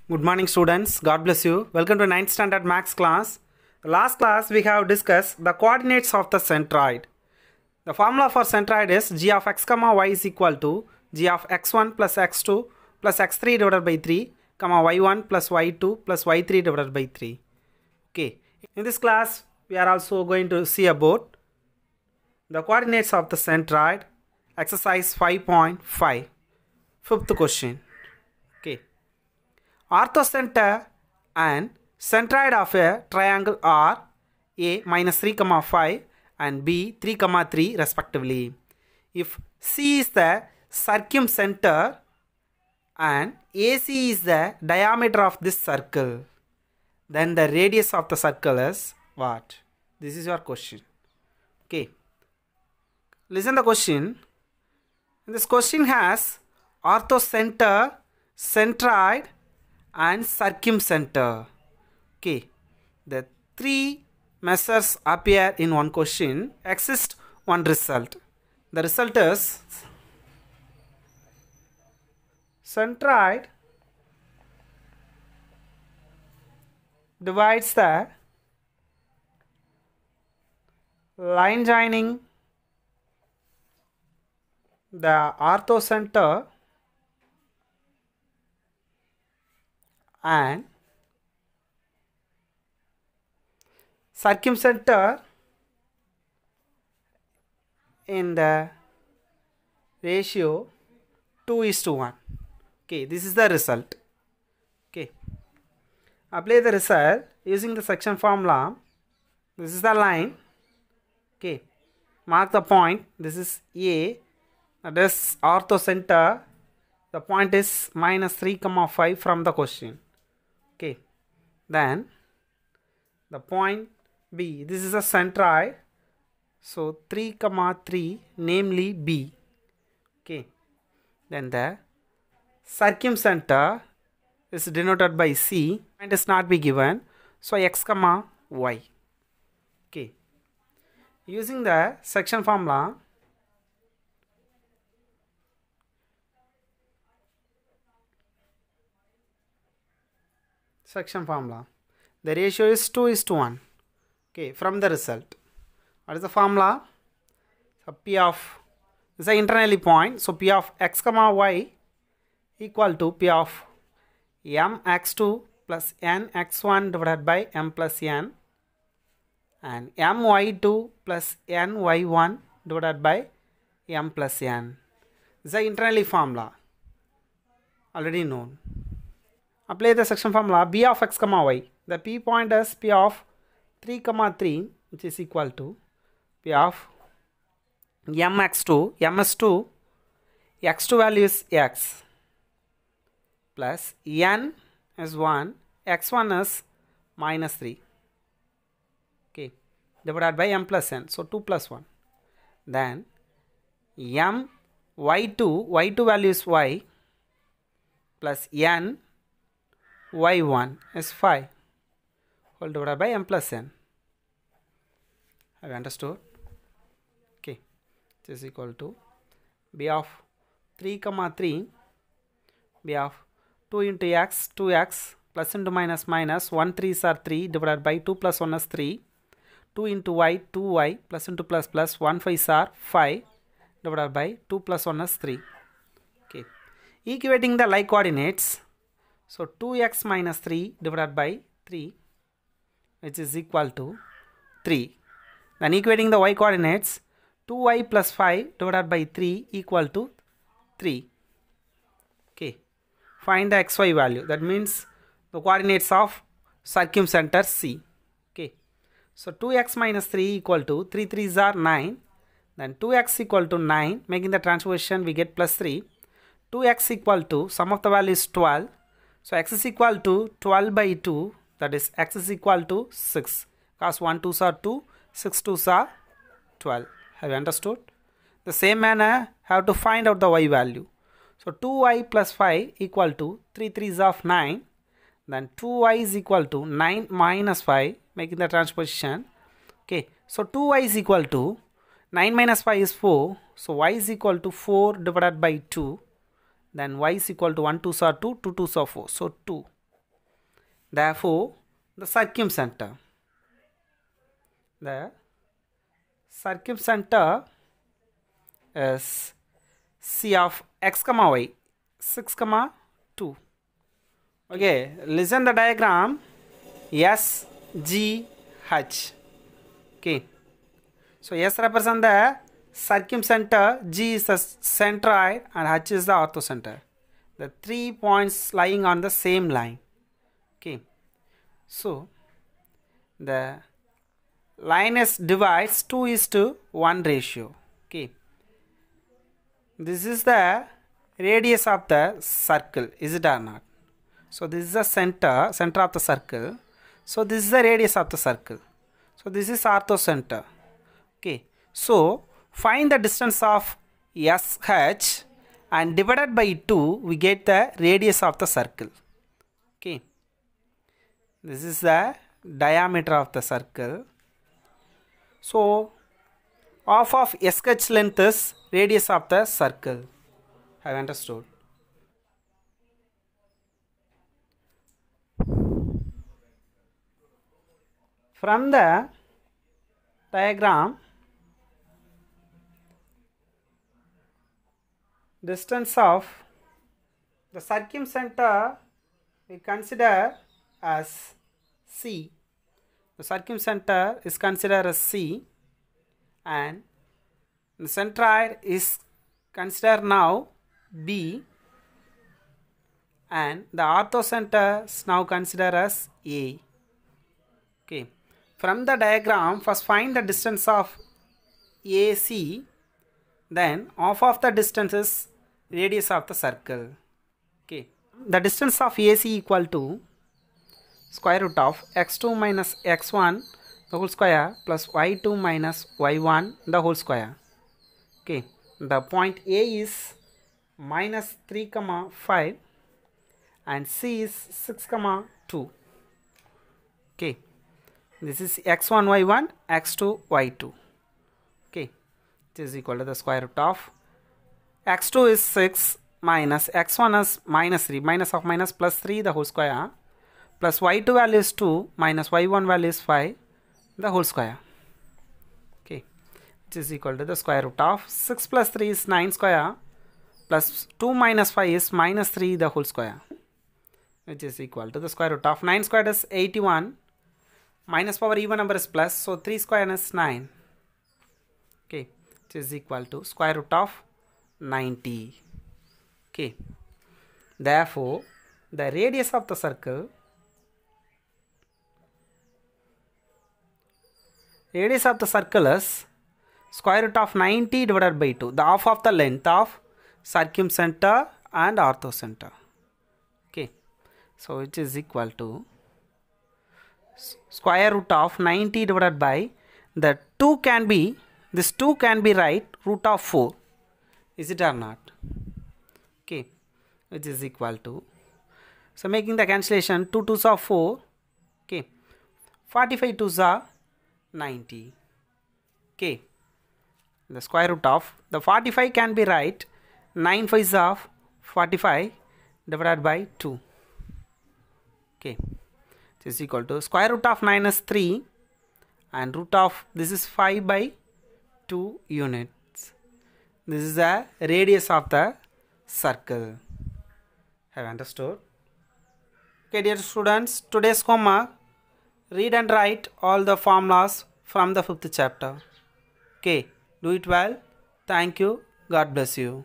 Good morning students, God bless you. Welcome to 9th standard maths class. The last class we have discussed the coordinates of the centroid. The formula for centroid is g of x comma y is equal to g of x1 plus x2 plus x3 divided by 3 comma y1 plus y2 plus y3 divided by 3. Okay, in this class we are also going to see about the coordinates of the centroid, exercise 5.5. Fifth question. Okay. Orthocenter and centroid of a triangle are A minus 3 comma 5 and B 3 comma 3 respectively. If C is the circumcenter and AC is the diameter of this circle, then the radius of the circle is what? This is your question. Okay. Listen the question. This question has orthocenter, centroid and circumcenter. Okay, the three measures appear in one question. Exists one result. The result is centroid divides the line joining the orthocenter and circumcenter in the ratio 2:1. Okay, this is the result. Okay, apply the result using the section formula. This is the line. Okay, mark the point. This is A. That is orthocenter. The point is minus 3 comma 5 from the question. Okay, then the point B, this is a centroid, so 3 comma 3, namely B. Okay, then the circumcenter is denoted by C and is not be given, so x comma y. Okay, using the section formula, the ratio is 2:1. Okay, from the result, what is the formula? So P of is the internally point, so P of x comma y equal to P of mx2 plus nx1 divided by m plus n and my2 plus ny1 divided by m plus n. This is the internally formula already known. Apply the section formula B of x comma y. The P point is P of 3 comma 3, which is equal to P of mx2, ms2, x2 value is x, plus n is 1, x1 is minus 3. Okay, divided by m plus n, so 2 plus 1. Then m y2 value is y, plus n y1 is 5 whole divided by m plus n. Have you understood? Okay, this is equal to B of 3 comma 3, B of 2 into x, 2x, plus into minus minus, 1 3s are 3 divided by 2 plus 1 is 3, 2 into y, 2y, plus into plus plus, 1 5s are 5 divided by 2 plus 1 is 3. Okay, equating the like coordinates, so 2x minus 3 divided by 3, which is equal to 3. Then equating the y coordinates, 2y plus 5 divided by 3 equal to 3. Okay, find the xy value. That means the coordinates of circumcenter C. Okay, so 2x minus 3 equal to 3 3s are 9. Then 2x equal to 9. Making the transposition, we get plus 3. 2x equal to, sum of the value is 12. So x is equal to 12 by 2, that is x is equal to 6. Cos 1 2s are 2, 6 2s are 12. Have you understood? The same manner, have to find out the y value. So 2y plus 5 equal to 3 3s of 9. Then 2y is equal to 9 minus 5, making the transposition. Okay, so 2y is equal to 9 minus 5 is 4. So y is equal to 4 divided by 2. Then y is equal to 1 2s are 2, 2 2s are 4. So 2. Therefore, the circumcenter is C of x comma y, 6 comma 2. Okay, listen the diagram S, G, H. Okay, so S represent the circumcenter, G is the centroid, and H is the orthocenter. The 3 points lying on the same line. Okay, so the line is divides 2:1 ratio. Okay, this is the radius of the circle, is it or not? So this is the center of the circle. So this is the radius of the circle. So this is orthocenter. Okay, so find the distance of SH and divided by 2 we get the radius of the circle. Okay, this is the diameter of the circle. So half of SH length is radius of the circle. Have you understood? From the diagram, distance of the circumcenter we consider as C. The circumcenter is considered as C, and the centroid is considered now B, and the orthocenter is now considered as A. Okay, from the diagram, first find the distance of AC, then half of the distance is radius of the circle. Okay, the distance of AC equal to square root of x2 minus x1 the whole square plus y2 minus y1 the whole square. Okay, the point A is minus 3 comma 5 and C is 6 comma 2. Okay, this is x1 y1 x2 y2. Okay, it is equal to the square root of x2 is 6 minus x1 is minus 3, minus of minus plus 3 the whole square, plus y2 value is 2 minus y1 value is 5 the whole square. Okay, it is equal to the square root of 6 plus 3 is 9 square plus 2 minus 5 is minus 3 the whole square, which is equal to the square root of 9 squared is 81, minus power even number is plus, so 3 square is 9. Okay, it is equal to square root of 90. Okay, therefore the radius of the circle is square root of 90 divided by 2, the half of the length of circumcenter and orthocenter. Okay, so it is equal to square root of 90 divided by the 2 can be, this 2 can be right root of 4, is it or not? Okay, which is equal to, so making the cancellation, 2 2s are 4, okay, 45 2s are 90. Okay, the square root of the 45 can be right, 9 5s are 45 divided by 2. Okay, it is equal to square root of 9 is 3 and root of this is 5 by 2 units. This is the radius of the circle. Have you understood? Okay, dear students, today's homework, read and write all the formulas from the 5th chapter. Okay, do it well. Thank you. God bless you.